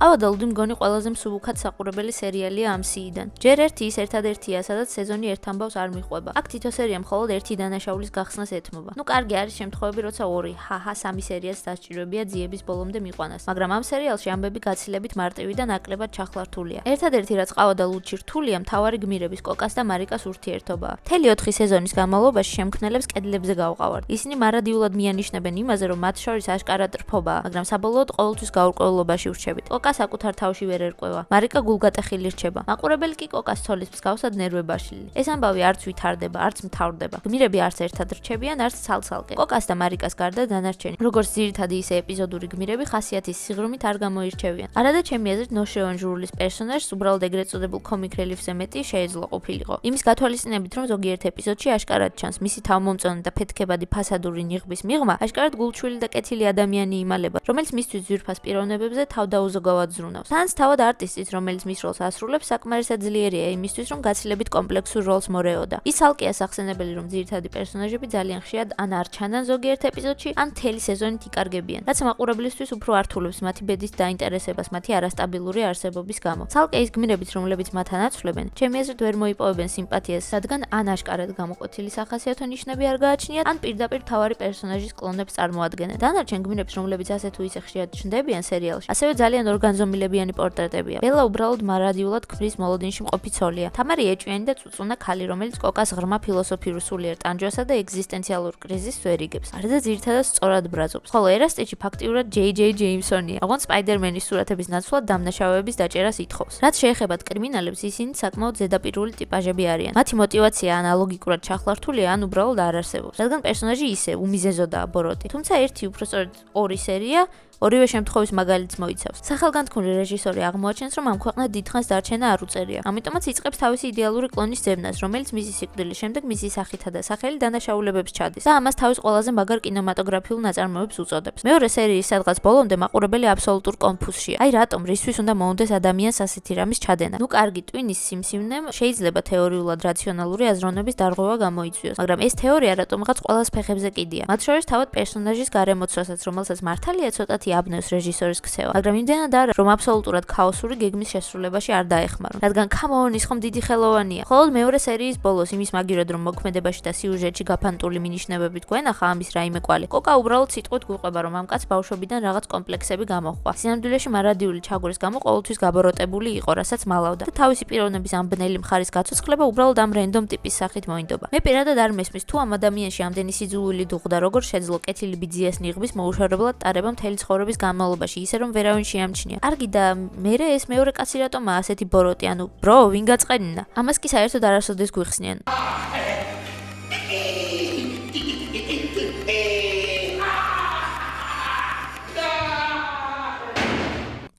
ავადალუდი მგონი ყველაზე მსუბუქად საყურებელი სერიალია ამ სიიდან. ჯერ ერთი ის ერთადერთია, სადაც სეზონი ერთ ამბავს არ მიყვება. აქ თითო სერია მხოლოდ ერთი დანაშაულის გახსნას ეთმობა. ნუ კარგი არის შემთხვევები, როცა 2, ჰაჰა 3 სერიაც დასჭიროებია ძიების ბოლომდე მიყვანას. მაგრამ ამ სერიალში ამბები გაცილებით მარტივი და ნაკლებად ჩახლართულია. ერთადერთი რაც ყავადალუდში რთულია, მთავარი გმირების კოკას და მარიკას ურთიერთობაა. მთელი 4 სეზონის განმავლობაში შემქმნელებს კედლებზე გავყავართ. ისინი მარადიულად მიანიშნებენ იმაზე, რომ მათ შორის აშკარად რფობაა, მაგრამ საბოლოოდ ყოველთვის გაურკვევლობაში ვრჩებით. კოკა საკუთარ თავში ვერ ერკვევა. მარიკა გულგატეხილი რჩება. მაყურებელი კი კოკას ცოლის მსგავსად ნერვებაშლილი. ეს ამბავი არც ვითარდება, არც მთავრდება. გმირები არც ერთად რჩებიან, არც ცალ-ცალკე. კოკას და მარიკას გარდა დანარჩენი, როგორც ძირითადი ისე ეპიზოდური გმირები, ხასიათის სიღრმით არ გამოირჩევიან. არადა ჩემი აზრით ნოშევან ჟურლის პერსონაჟს უბრალოდ ეგრეთ წოდებულ კომიკ რელიეფზე მეტი შეეძლო ყოფილიყო. იმის გათვალისწინებით, რომ ზოგიერთ ეპიზოდში აშკარად ჩანს მისი თავმომწონე და ფეთქებადი ფასადური ნიღბის მიღმა, აშკარად გულჩვილი და კეთილი ადამიანი იმალება, რომელიც მისთვის ძვირფას პიროვნებებზე თავდაუზოგავად ზრუნავს. თანაც თავად არტისტიც, რომელიც მის როლს ასრულებს, საკმარისად ძლიერია იმისთვის, რომ გაცილებით კომპლექსურ როლს მორეოდა. ის ალკეა სახსენებელი, რომ ძირითადი პერსონაჟები ძალიან ხშირად ან არ ჩანან ზოგიერთ ეპიზოდში, ან მთელი სეზონით იკარგებიან, რაც მაყურებლისთვის უფრო ართულებს მათი ბედის დაინტერესებას მათი არასტაბილური არსებობის გამო. ცალკე ის გმირებიც, რომლებიც მათ ანაცვლებენ, ჩემი აზრით ვერ მოიპოვებენ სიმპათიას, რადგან ან აშკარად გამოკვეთილი სახასიათო ნიშნები არ გააჩნიათ, ან პირდაპირ მთავარი პერსონაჟის კლონებს წარმოადგენენ. დანარჩენ გმირებს, რომლებიც ასე თუ ისე ხშირად ჩნდებიან სერიალში, ასევე ძალიან განზომილებიანი პორტრეტებია. ბელა უბრალოდ მარადიულად ქმრის მოლოდინში მყოფი ცოლია. თამარი ეჭვიანი და წუწუნა ქალი, რომელიც კოკას ღრმა ფილოსოფიურ სულიერ ტანჯვასა და ეგზისტენციალურ კრიზისს ვერ იგებს. არდა ძირითადად სწორად ბრაზობს. ხოლო ერასტიჩი ფაქტიურად J.J. ჯეიმსონია. ოღონდ სპაიდერმენის სურათების ნაცვლად დამნაშავეების დაჭერას ითხოვს. რაც შეეხება კრიმინალებს, ისინი საკმაოდ ზედაპირული ტიპაჟები არიან. მათი мотиваცია ან ალოგიკურად ჩახლართულია, ან უბრალოდ არ არსებობს. რადგან პერსონაჟი ისე უმიზეზოდაა ბოროტი. თუმცა ერთი უბრალოდ ორი სერია ორივე შემთხვევის მაგალითს მოიცავს. სახელგანთქმული რეჟისორი აღმოაჩენს, რომ ამ ქვეყნად დიდხანს დარჩენა არ უწერია. ამიტომაც იწყებს თავისი იდეალური კლონის ძებნას, რომელიც მისი სიკვდილის შემდეგ მისი სახითა და სახელი დანაშაულებებს ჩადის და ამას თავის ყველაზე მაგარ კინემატოგრაფიულ ნაწარმოებს უწოდებს. მეორე სერიის სადღაც ბოლომდე მაყურებელი აბსოლუტურ კონფუზშია. აი რატომ, რისთვის უნდა მოუნდეს ადამიანს ასეთი რამის ჩადენა? ნუ კარგი, ტვინის სიმსივნემ შეიძლება თეორიულად რაციონალური აზროვნების დარღვევა გამოიწვიოს, მაგრამ ეს თეორია რატომღაც ყველას ფეხებზე კიდია. მათ შორის თავად პერსონაჟის გარემოცვასაც, რომელსაც მართალია ცოტათი აბნევს რეჟისორის ქცევა, მაგრამ იმდენად არა, რომ აბსოლუტურად ქაოსური გეგმის შესრულებაში არ დაეხმარონ. რადგან კამონ ის ხომ დიდი ხელოვანია. ხოლო მეორე სერიის ბოლოს იმის მაგირად რომ მოქმედებაში და სიუჟეტში გაფანტული მინიშნებებით გვენახა ამის რაიმე კვალი. კოკა უბრალოდ სიტყვით გვიყვება, რომ ამ კაცს ბავშვობიდან რაღაც კომპლექსები გამოჰყვა. სინამდვილეში მარადიული ჩაგვრის გამო ყოველთვის გაბოროტებული იყო, რასაც მალავდა და თავისი პიროვნების ამ ბნელი მხარის გაცოცხლება უბრალოდ ამ რენდომ ტიპის სახით მოინდობა. მე პირადად არ მესმის თუ ამ ადამიანში ამდენი სიძულვილი დუღდა როგორ შეძლო კეთილი ბიძიას ნიღბის მოუშორებლად ტარება მთელი ცხოვრების განმავლობაში, ისე რომ ვერავინ შეამჩნია. კარგი და მერე ეს მეორე კაცი რატომაა ასეთი ბოროტი, ანუ ბრო, ვინ გაწყენინა? ამას კი საერთოდ არასოდეს გვიხსნიან.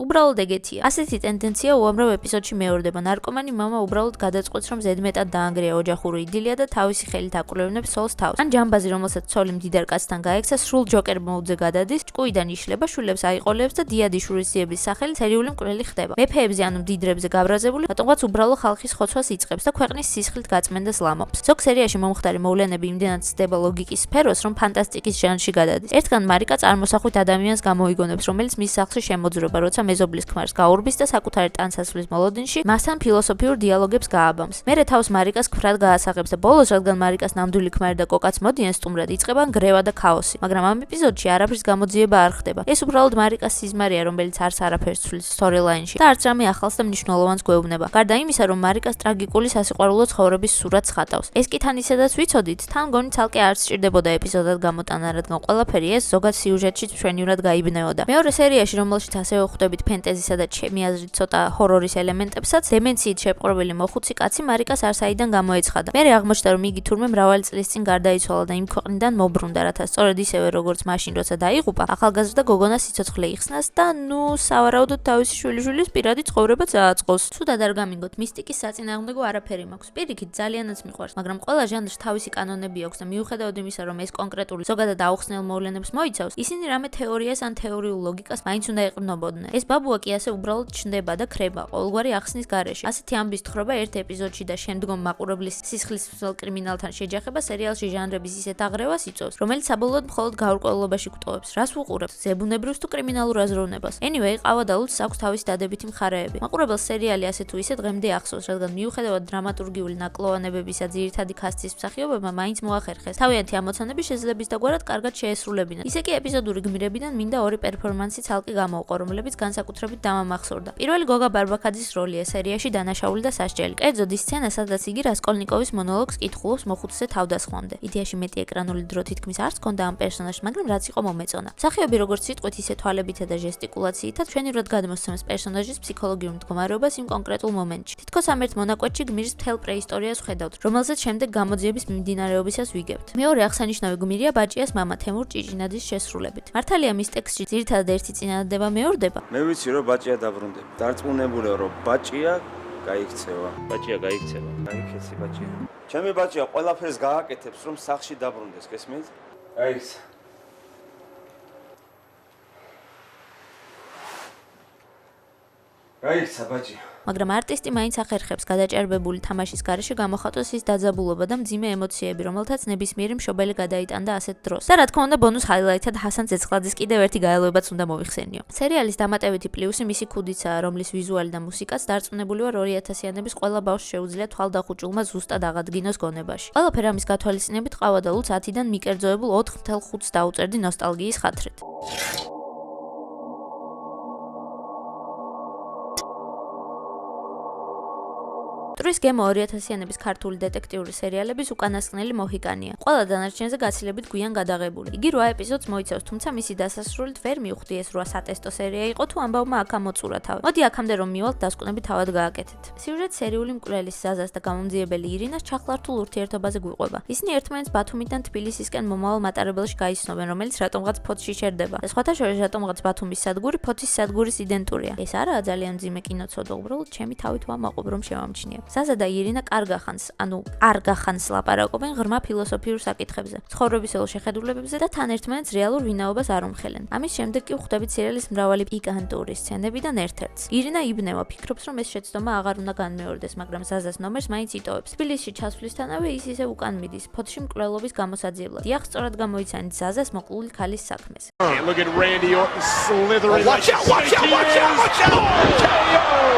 უბრალოდ ეგეთია. ასეთი ტენდენცია უამრავ ეპიზოდში მეორდება. ნარკომანი მამა უბრალოდ გადაწყვეტს, რომ ზედმეტად დაანგრია ოჯახური იდილია და თავისი ხელით აკვლევინებს სოლს თავს. ან ჯამბაზი, რომელსაც ცოლი მდიდარ კაცთან გაექცა, სრულ ჯოკერ მოუდზე გადადის, ჭკუიდან იშლება, შვილებს აიყოლებს და დიადი შურისძიების სახელით სერიული მკვლელი ხდება. მეფეებზე ანუ მდიდრებზე გაბრაზებული, რატომღაც უბრალო ხალხის ხოცვას იწყებს და ქვეყნის სისხლით გაწმენდას ლამობს. ზოგ სერიაში მომხდარი მოვლენები იმდენად ცდება ლოგიკის სფეროს, რომ ფანტასტიკის ჟანრში გადადის. ერთგან მარიკა წარმოსახვით ადამიანს გამოიგონებს, რომელიც მის სახლში შემოძრება, როცა მეზობლის ქმარს გაურბის და საკუთარი ტანსაცმლის მოლოდინში მასთან ფილოსოფიურ დიალოგებს გააბამს. მერე თავს მარიკას ქფრად გაასაღებს და ბოლოს, რადგან მარიკას ნამდვილი ქმარი და კოკაც მოდიან სტუმრად, იწყება ნგრევა და ქაოსი. მაგრამ ამ ეპიზოდში არაფრის გამოძიება არ ხდება. ეს უბრალოდ მარიკას სიზმარია, რომელიც არც არაფერს ცვლის სტორილაინში და არც რამე ახალს და მნიშვნელოვანს გვეუბნება. გარდა იმისა, რომ მარიკას ტრაგიკული სასიყვარულო ცხოვრების სურათს ხატავს. ეს კი თან ისედაც ვიცოდით, თან გონი ცალკე არ სჭირდებოდა ეპიზოდად გამოტანა, რადგან ყველაფერი ეს ზოგად სიუჟეტში მშვენივრად გაიბნეოდა. მეორე სერიაში, რომელშიც ასევე ხვდებით ფენტეზისა და ჩემი აზრით ცოტა ჰორორის ელემენტებსაც, დემენციით შეპყრობილი მოხუცი კაცი მარიკას არსაიდან გამოეცხადა. მერე აღმოჩნდა, რომ იგი თურმე მრავალი წლის წინ გარდაიცვალა და იმ ქვეყნიდან მობრუნდა, რათა სწორედ ისევე როგორც მაშინ, როცა დაიღუპა, ახალგაზრდა გოგონას სიცოცხლე იხსნას და ნუ სავარაუდოდ თავისი შვილიშვილის პირადი ცხოვრებაც ააწყოს. ცუდად არ გამიგოთ, მისტიკის საწინააღმდეგო არაფერი მაქვს. პირიქით ძალიანაც მიყვარს, მაგრამ ყველა ჟანრს თავისი კანონები აქვს და მიუხედავად იმისა, რომ ეს კონკრეტული ზოგადად აუხსნელ მოვლენებს მოიცავს, ისინი რამე თეორიას ან თეორიულ ლოგიკას მაინც უნდა ეყრდნობოდნენ. ეს ბაბუა კი ასე უბრალოდ ჩნდება და ხრება ყოველგვარი ახსნის გარეშე. ასეთი ამბის თხრობა ერთ ეპიზოდში და შემდგომ მაყურებლის სისხლის მსვლელ კრიმინალთან შეჯახება სერიალში ჟანრების ისეთ აღრევას იწვევს, რომელიც საბოლოოდ მხოლოდ გაურკვევლობაში გვტოვებს. რას ვუყურებთ? ზებუნებრივს თუ კრიმინალურ აზროვნებას? Anyway, ყავა და ლუცს აქვს თავისი დადებითი მხარეები. მაყურებელს სერიალი ასე თუ ისე დღემდე ახსოვს, რადგან მიუხედავად დრამატურგიული ნაკლოვანებებისა ძირითადი კასტის მსახიობებმა მაინც მოახერხეს თავიანთი ამოცანები შეძლების და გვარად კარგად შეესრულებინათ. ისე კი ეპიზოდური გმირებიდან მინდა ორი პერფორმანსი ცალკე გამოვყო, რომლებიც განსაკუთრებით დამამახსოვრდა. პირველი გოგა ბარბაკაძის როლია სერიაში დანაშაული და სასჯელი. კერძოდ ის სცენა, სადაც იგი რასკოლნიკოვის მონოლოგს კითხულობს მოხუცზე თავდასხმამდე. იდეაში მეტი ეკრანული დრო თითქმის არც ჰქონდა ამ პერსონაჟს, მაგრამ რაც იყო მომეწონა. მსახიობი როგორც სიტყვით, ისე თვალებითა და ჟესტიკულაციითაც ჩვენივრად გადმოსცემს პერსონაჟის ფსიქოლოგიურ მდგომარეობას იმ კონკრეტულ მომენტში. თითქოს ამ ერთ მონაკვეთში გმირის მთელ პრეისტორიას ვხედავთ, რომელზეც შემდეგ გამოძიების მიმდინარეობისას ვიგებთ. მეორე აღსანიშნავი გმირია ბაჭიას მამა თემურ ჭიჭინაძის შესრულებით. მართალია მის ტექსტში ძირითადად ერთი წინადადება მეორდება. მე ვიცი რომ ბაჭია დაბრუნდება. დარწმუნებულია რომ ბაჭია გაიქცევა. ბაჭია გაიქცევა. გაიქცე ბაჭია. ჩემი ბაჭია ყველაფერს გააკეთებს რომ სახლში დაბრუნდეს, გესმით? გაიქცე. გაიქცა ბაჭია. მაგრამ არტისტი მაინც ახერხებს გადაჭარბებული თამაშის გარეშე გამოხატოს ის დაძაბულობა და მძიმე ემოციები, რომელთაც ნებისმიერი მშობელი გადაიტანდა ასეთ დროს. და რა თქმა უნდა, ბონუს ჰაილაითად ჰასან ცეცხლაძის კიდევ ერთი გაელვებაც უნდა მოიხსენიო. სერიალის დამატებითი პლუსი მისი ქუდიცაა, რომლის ვიზუალი და მუსიკაც დარწმუნებული ვარ 2000-იანების ყველა ბავშვს შეუძლია თვალდახუჭულმა ზუსტად აღადგინოს გონებაში. ყველაფერი ამის გათვალისწინებით ყავა და ლუც 10-დან მიკერძოებულ 4.5-ს დაუწერდი ნოსტალგიის ხათრით. თითქმის გემო 2000-იანების ქართული დეტექტიური სერიალების უკანასკნელი მოჰიკანია. ყველა დანარჩენზე გაცილებით გვიან გადაღებული. იგი 8 ეპიზოდს მოიცავს, თუმცა მისი დასასრულით ვერ მივხვდი ეს 8 სატესტო სერია იყო თუ ამბავმა აქ ამოწურა თავი. მოდი აქამდე რომ მივალთ დასკვნები თავად გააკეთეთ. სიუჟეტ სერიული მკვლელის ზაზას და გამომძიებელი ირინას ჩახლართულ ურთიერთობაზე გვიყვება. ისინი ერთმანეთს ბათუმიდან თბილისისკენ მომავალ მატარებელში გაიცნობენ, რომელიც რატომღაც ფოთში შერდება. და სხვათა შორის რატომღაც ბათუმის სადგური ფოთის სადგურის იდენტურია. ეს არაა ძალიან მძიმე კინოცოდა, უბრალოდ ჩემი თავით ვამაყობ რომ შევამჩნია. ზაზა და ირინა არ გახანს ლაპარაკობენ ღრმა ფილოსოფიურ საკითხებზე, ცხოვრებისეულ შეხედულებებზე და თან ერთმანეთს რეალურ ვინაობას არ უმხელენ. ამის შემდეგ კი ვხვდებით სერიალის მრავალი პიკანტური სცენებიდან ერთ-ერთს. ირინა იბნევა, ფიქრობს რომ ეს შეცდომა აღარ უნდა განმეორდეს, მაგრამ ზაზას ნომერს მაინც იტოვებს. თბილისში ჩასვლისთანავე ის ისევ უკან მიდის, ფოთში მკვლელობის გამოსაძიებლად. დიახ, სწორად გამოიცანით ზაზას მოკლული ქალის საქმეს. Look at Randy Orton slithering. Watch out.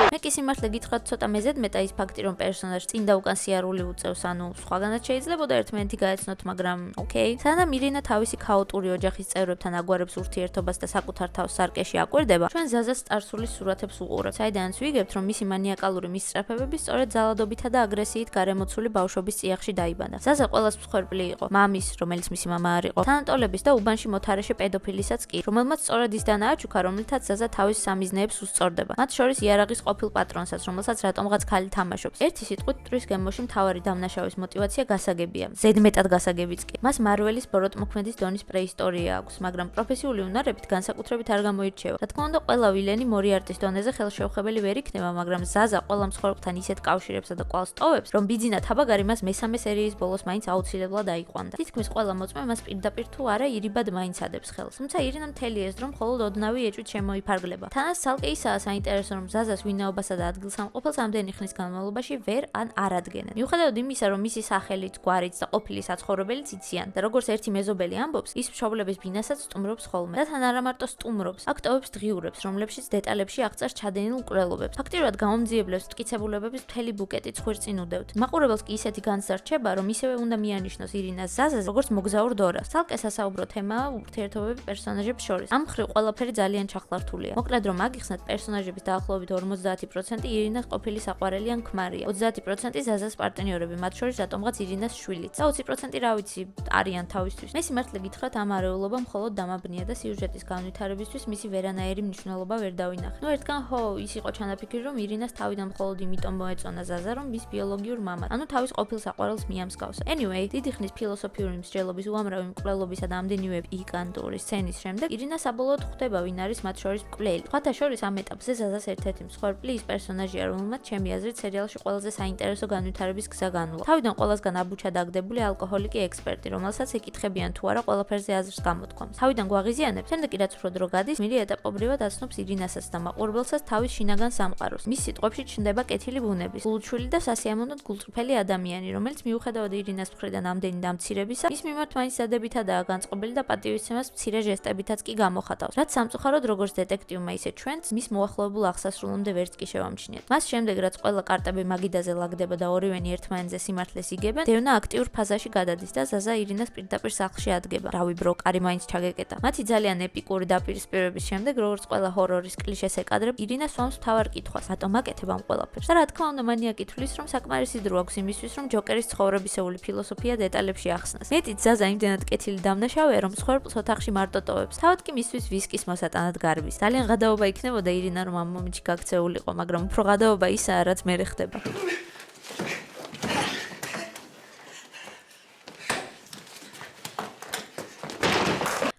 მე კი სიმართლე გითხრათ, ცოტა მეზედმეტა ის ფაქტი, რომ პერსონაჟს წინ და უკან სიარული უწევს, ანუ სხვაგანაც შეიძლებოდა ერთმანეთი გაეცნოთ, მაგრამ ოკეი. სანამ ირინა თავისი ქაოტური ოჯახის წევრებთან აგვარებს ურთიერთობას და საკუთარ თავს სარკეში აკვირდება, ჩვენ ზაზას წარსულის სურათებს უყურებთ, საიდანაც ვიგებთ, რომ მისი მანიაკალური მისწრაფებები სწორედ ძალადობითა და აგრესიით გარემოცული ბავშვობის წიაღში დაიბადა. ზაზა ყველას მსხვერპლი იყო, მამის, რომელიც მისი მამა არ იყო, თანატოლების და უბანში მოთარეშე პედოფილისაც კი, რომელმაც სწორედ ის დანააჩუქა, რომლითაც ზაზა თავის სამიზნეებს უსწორდება. მათ შორის იარაღის ყოფილ პატრონსაც, რომელსაც რატომღაც ქალი თამაშობს. ერთი სიტყვით ტვრის გემოში მთავარი დამნაშავის мотиваცია გასაგებია. ზედმეტად გასაგებიც კი. მას მარველის ბოროტმოქმედის დონის პრეისტორია აქვს, მაგრამ პროფესიული უნარებით განსაკუთრებით არ გამოირჩევა. რა თქმა უნდა, ყველა ვილენი მორიარტის დონეზე ხელშეუხებელი ვერ იქნება, მაგრამ ზაზა ყველა მსხვერპლთან ისეთ კავშირებსა და კვალს ტოვებს, რომ ბიძინა თაბაგარი მას მესამე სერიის ბოლოს მაინც აუცილებლად აიყვანდა. თითქმის ყველა მოწმე მას პირდაპირ თუ არა ირიბად მაინც ადებს ხელს. თუმცა ირინამ მთელი ეს დრო მხოლოდ ოდნავი ეჭვით შემოიფარგლება. თანაც ცალკე ისაა საინტერესო, რომ ზაზას ვინაობასა და ადგილსამყოფელს ამდენი ხნის განმავლობაში ვერ ან არ ადგენენ. მიუხედავად იმისა, რომ მისი სახელით, გვარით და ყოფილი საცხოვრებელიც იციან და როგორც ერთი მეზობელი ამბობს, ის მშობლების ბინასაც სტუმრობს ხოლმე. და თან არა მარტო სტუმრობს, აქ ტოვებს დღიურებს, რომლებშიც დეტალებში აღწერს ჩადენილ მკვლელობებს. ფაქტიურად გამომძიებლებს მტკიცებულებების მთელი ბუკეტი ცხვირწინ უდევთ. მაყურებელს კი ისეთი განცდა რჩება, რომ ისევე უნდა მიანიშნოს ირინას ზაზას, როგორც მოგზაურ დორას. ცალკე სასაუბრო თემაა ურთიერთობები პერსონაჟებს შორის. ამ მხრივ ყველაფერი ძალიან ჩახლართულია. მოკლედ რომ აგიხსნათ, პერსონაჟების დაახლოებით 50% ირინას ყოფილი საყვარელი ან ქმარია. 30% ზაზას პარტნიორები, მათ შორის რატომღაც ირინას შვილიც. და 20% რა ვიცი, არიან თავისთვის. მე სიმართლე გითხრათ, ამ არეულობა მხოლოდ დამაბნია და სიუჟეტის განვითარებისთვის მისი ვერანაირი მნიშვნელობა ვერ დავინახე. ნუ ერთგან ხო, ის იყო ჩანაფიქრი, რომ ირინას თავიდან მხოლოდ იმიტომ მოეწონა ზაზა, რომ მის ბიოლოგიურ მამას, ანუ თავის ყოფილ საყვარელს მიამსგავსა. Anyway, დიდი ხნის ფილოსოფიური მსჯელობის უამრავი მკვლელობისა და ამდენივე პიკანტური სცენის შემდეგ ირინა საბოლოოდ ხვდება, ვინ არის მათ შორის მკვლელი. სხვათა შორის ამ ეტაპზე ზაზას ერთ-ერთი მსხვერპლი ის პერსონაჟია, რომელმაც ჩემი აზრით სერიალში ყველაზე საინტერესო განვითარების გზა განულა. თავიდან ყველასგან აბუჩა დაგდებული ალკოჰოლიკი ექსპერტი, რომელსაც ეკითხებიან თუ არა ყველაფერზე აზრს გამოთქვამს. თავიდან გვაღიზიანებს, შემდეგ კი რაც უფრო დრო გადის, მილი ეტაპობრივად აცნობს ირინასაც და მაყურებელსაც თავის შინაგან სამყაროს. მის სიტყვებში ჩნდება კეთილი ბუნების, გულუჩვილი და სასიამოვნოდ გულწრფელი ადამიანი, რომელიც მიუხედავად ირინას მხრიდან ამდენი დამცირებისა, მის მიმართ მაინც დადებითადაა განწყობილი და პატივისცემას მცირე ჟესტებითაც კი გამოხატავს. რაც სამწუხაროდ როგორც დეტექტივმა, ისე ჩვენც მის მოახლოებულ აღსასრულამდე ვერც კი შევამჩნიეთ. მას შემდეგ რაც ყველა კარტები მაგიდაზე ლაგდება და ორივენი ერთმანეთზე სიმართლეს იგებენ, დევნა აქტიურ ფაზაში გადადის და ზაზა ირინას პირდაპირ სახლში ადგება. რავი bro, კარი მაინც ჩაგეკეტა. მათი ძალიან ეპიკური დაპირისპირების შემდეგ, როგორც ყველა ჰორორის კლიშეს ეკადრებს, ირინა სვამს მთავარ კითხვას: რატომ აკეთებ ამ ყველაფერს? და რა თქმა უნდა, მანია კითხვის, რომ საკმარისი დრო აქვს იმისთვის, რომ ჯოკერის ცხოვრებისეული ფილოსოფია დეტალებში ახსნას. მეტიც ზაზა იმდენად კეთილი დამნაშავეა, რომ მსხვერპლს ოთახში მარტო ტოვებს. თავად კი მისთვის ვისკის მოსატანად გარბის. ძალიან ღადაობა იქნებოდა ირინა რომ ამ მომენტში გაქცეულიყო, მაგრამ უფრო ღადაობა ისაა, რაც მერე ხდება.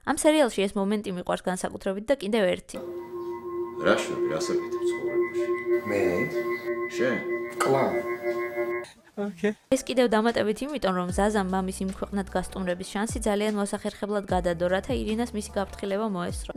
ამ სერიალში ეს მომენტი მიყვარს განსაკუთრებით და კიდევ ერთი. რა შვები, რა საკეთებ ცხოვრებაში? მე? შენ? კლავ. ეს კიდევ დამატებით იმიტომ, რომ ზაზამ მამის იმ ქვეყნად გასტუმრების შანსი ძალიან მოსახერხებლად გადადო, რათა ირინას მისი გაფრთხილება მოესწრო.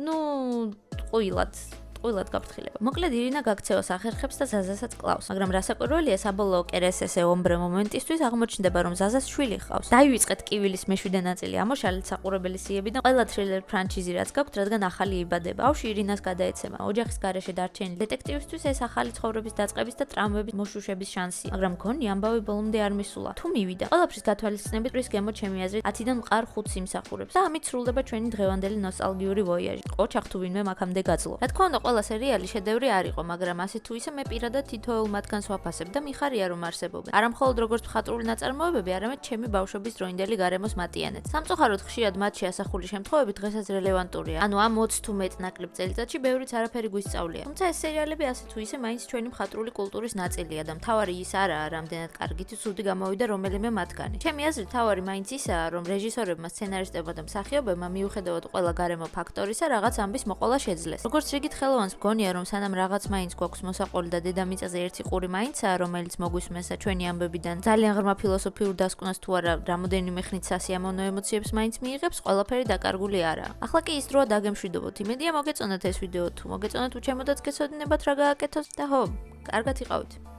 ყვილად გაფრთხილება. მოკლედ ირინა გაქცევა სახერხებს და ზაზასაც კლავს, მაგრამ რასაკვირველია, საბოლოო კერესესე ომბრე მომენტისთვის აღმოჩნდება, რომ ზაზას შვილი ჰყავს. დაივიწყეთ კივილის მეშვიდე ნაწილი ამოშალეთ საყურებელი სიებიდან ყველა თრილერ ფრანჩიზი რაც გაქვთ, რადგან ახალი იბადება. ბავშვი ირინას გადაეცემა. ოჯახის გარეშე დარჩენილი დეტექტივისთვის ეს ახალი ცხოვრების დაწყების და ტრამვების მოშუშების შანსია, მაგრამ გონი ამბავი ბოლომდე არ მისულა. თუ მივიდა, ყველაფრის გათვალისწინებით ტვრის გემო ჩემი აზრით 10-დან მყარ 5-ს იმსახურებს და ამით სრულდება ჩვენი დღევანდელი ნოსტალგიური ვოიაჟი. ყოჩახ თუ ვინმე აქამდე გაძლო. რა თქმა უნდა, ყველა სერიალი შედევრი არ იყო, მაგრამ ასე თუ ისე მე პირადად თითოეულ მათგანს ვაფასებ და მიხარია რომ არსებობენ. არა მხოლოდ როგორც მხატვრული ნაწარმოებები, არამედ ჩემი ბავშვობის დროინდელი გარემოს მატიანეც. სამწუხაროდ ხშირად მათში ასახული შემთხვევები დღესაც რელევანტურია. ანუ ამ 20 თუ მეტ ნაკლებ წელიწადში ბევრიც არაფერი გვისწავლია. თუმცა ეს სერიალები ასე თუ ისე მაინც ჩვენი მხატვრული კულტურის ნაწილია და მთავარი ის არაა, რამდენად კარგი თუ ცუდი გამოვიდა რომელიმე მათგანი. ჩემი აზრით, მთავარი მაინც ისაა, რომ რეჟისორებმა, სცენარისტებმა და მსახიობებმა მიუხედავად ყველა გარემო ფაქტორისა, რაღაც ამბის მოყოლა შეძლეს. როგორც რიგით ხელოვანს მგონია, რომ სანამ რაღაც მაინც გვაქვს მოსაყოლი და დედამიწაზე ერთი ყური მაინცაა, რომელიც მოგვისმენს და ჩვენი ამბებიდან ძალიან ღრმა ფილოსოფიურ დასკვნას თუ არა, რამოდენიმე ხნით სასიამოვნო ემოციებს მაინც მიიღებს, ყველაფერი დაკარგული არაა. ახლა კი ის დროა დაგემშვიდობოთ. იმედია მოგეწონათ ეს ვიდეო, თუ მოგეწონათ უჩემოდაც გეცოდინებათ რა გააკეთოთ და კარგად იყავით.